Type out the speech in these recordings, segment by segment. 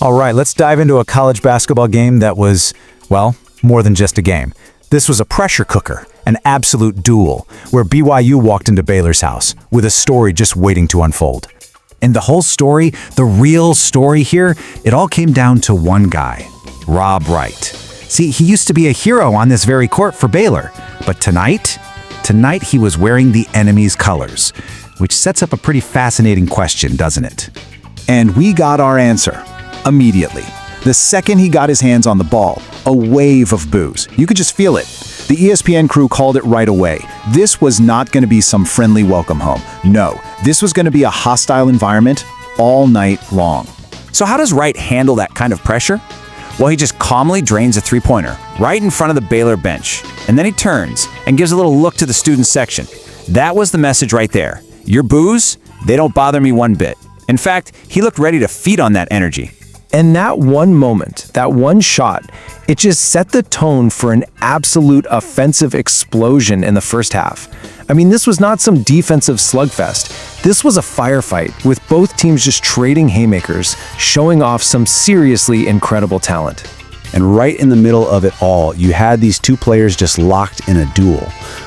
All right, let's dive into a college basketball game that was, well, more than just a game. This was a pressure cooker, an absolute duel, where BYU walked into Baylor's house with a story just waiting to unfold. And the whole story, the real story here, it all came down to one guy, Rob Wright. See, he used to be a hero on this very court for Baylor, but tonight he was wearing the enemy's colors, which sets up a pretty fascinating question, doesn't it? And we got our answer immediately. The second he got his hands on the ball, a wave of boos. You could just feel it. The ESPN crew called it right away. This was not going to be some friendly welcome home. No, this was going to be a hostile environment all night long. So how does Wright handle that kind of pressure? Well, he just calmly drains a three-pointer right in front of the Baylor bench. And then he turns and gives a little look to the student section. That was the message right there. Your boos, they don't bother me one bit. In fact, he looked ready to feed on that energy. And that one moment, that one shot, it just set the tone for an absolute offensive explosion in the first half. I mean, this was not some defensive slugfest. This was a firefight with both teams just trading haymakers, showing off some seriously incredible talent. And right in the middle of it all, you had these two players just locked in a duel.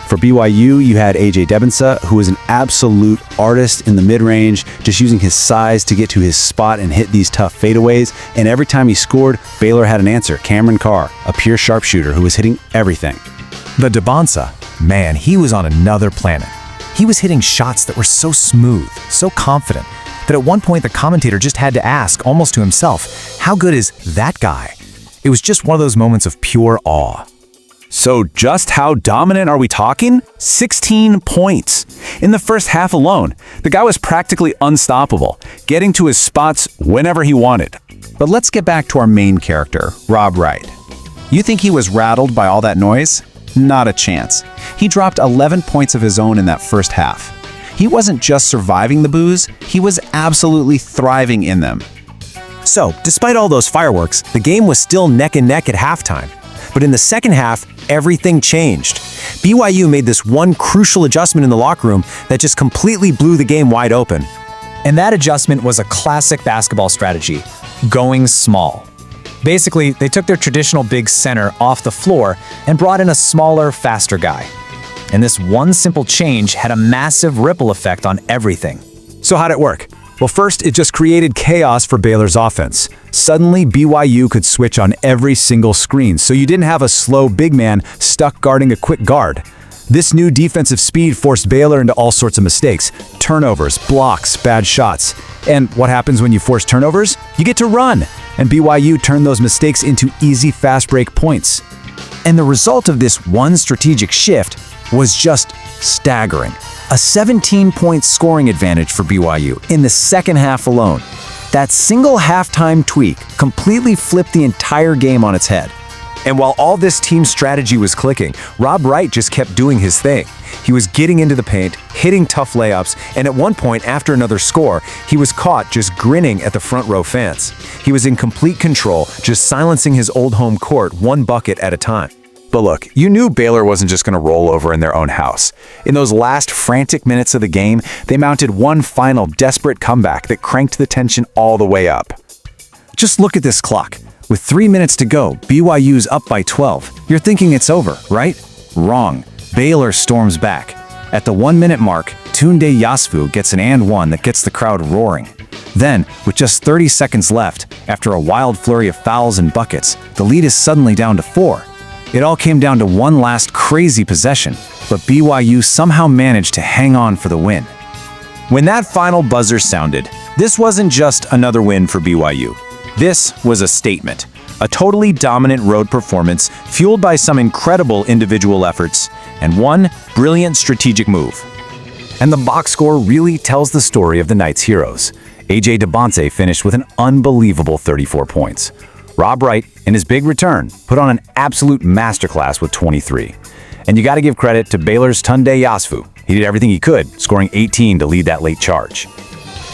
For BYU, you had Dybantsa, who was an absolute artist in the mid-range, just using his size to get to his spot and hit these tough fadeaways. And every time he scored, Baylor had an answer. Cameron Carr, a pure sharpshooter who was hitting everything. The Dybantsa, man, he was on another planet. He was hitting shots that were so smooth, so confident, that at one point the commentator just had to ask, almost to himself, how good is that guy? It was just one of those moments of pure awe. So just how dominant are we talking? 16 points. In the first half alone, the guy was practically unstoppable, getting to his spots whenever he wanted. But let's get back to our main character, Rob Wright. You think he was rattled by all that noise? Not a chance. He dropped 11 points of his own in that first half. He wasn't just surviving the boos, he was absolutely thriving in them. So, despite all those fireworks, the game was still neck and neck at halftime. But in the second half, everything changed. BYU made this one crucial adjustment in the locker room that just completely blew the game wide open. And that adjustment was a classic basketball strategy, going small. Basically, they took their traditional big center off the floor and brought in a smaller, faster guy. And this one simple change had a massive ripple effect on everything. So how'd it work? Well, first, it just created chaos for Baylor's offense. Suddenly, BYU could switch on every single screen, so you didn't have a slow big man stuck guarding a quick guard. This new defensive speed forced Baylor into all sorts of mistakes: turnovers, blocks, bad shots. And what happens when you force turnovers? You get to run, and BYU turned those mistakes into easy fast break points. And the result of this one strategic shift was just staggering. A 17-point scoring advantage for BYU in the second half alone. That single halftime tweak completely flipped the entire game on its head. And while all this team strategy was clicking, Rob Wright just kept doing his thing. He was getting into the paint, hitting tough layups, and at one point, after another score, he was caught just grinning at the front row fans. He was in complete control, just silencing his old home court one bucket at a time. But look, you knew Baylor wasn't just going to roll over in their own house. In those last frantic minutes of the game, they mounted one final desperate comeback that cranked the tension all the way up. Just look at this clock. With 3 minutes to go, BYU's up by 12. You're thinking it's over, right? Wrong. Baylor storms back. At the 1 minute mark, Tunde Yasvu gets an and one that gets the crowd roaring. Then, with just 30 seconds left, after a wild flurry of fouls and buckets, the lead is suddenly down to 4. It all came down to one last crazy possession, but BYU somehow managed to hang on for the win. When that final buzzer sounded, this wasn't just another win for BYU. This was a statement, a totally dominant road performance fueled by some incredible individual efforts and one brilliant strategic move. And the box score really tells the story of the night's heroes. Dybantsa finished with an unbelievable 34 points. Rob Wright, in his big return, put on an absolute masterclass with 23. And you got to give credit to Baylor's Tunde Yasvu. He did everything he could, scoring 18 to lead that late charge.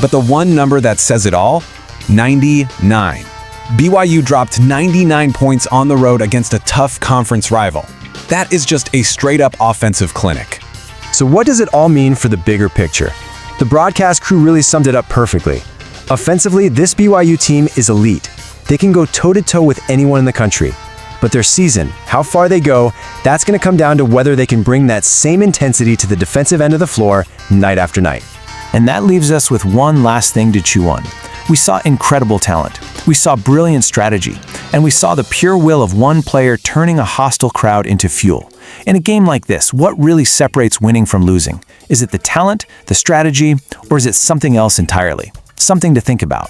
But the one number that says it all, 99. BYU dropped 99 points on the road against a tough conference rival. That is just a straight-up offensive clinic. So what does it all mean for the bigger picture? The broadcast crew really summed it up perfectly. Offensively, this BYU team is elite. They can go toe-to-toe with anyone in the country. But their season, how far they go, that's going to come down to whether they can bring that same intensity to the defensive end of the floor night after night. And that leaves us with one last thing to chew on. We saw incredible talent. We saw brilliant strategy. And we saw the pure will of one player turning a hostile crowd into fuel. In a game like this, what really separates winning from losing? Is it the talent, the strategy, or is it something else entirely? Something to think about.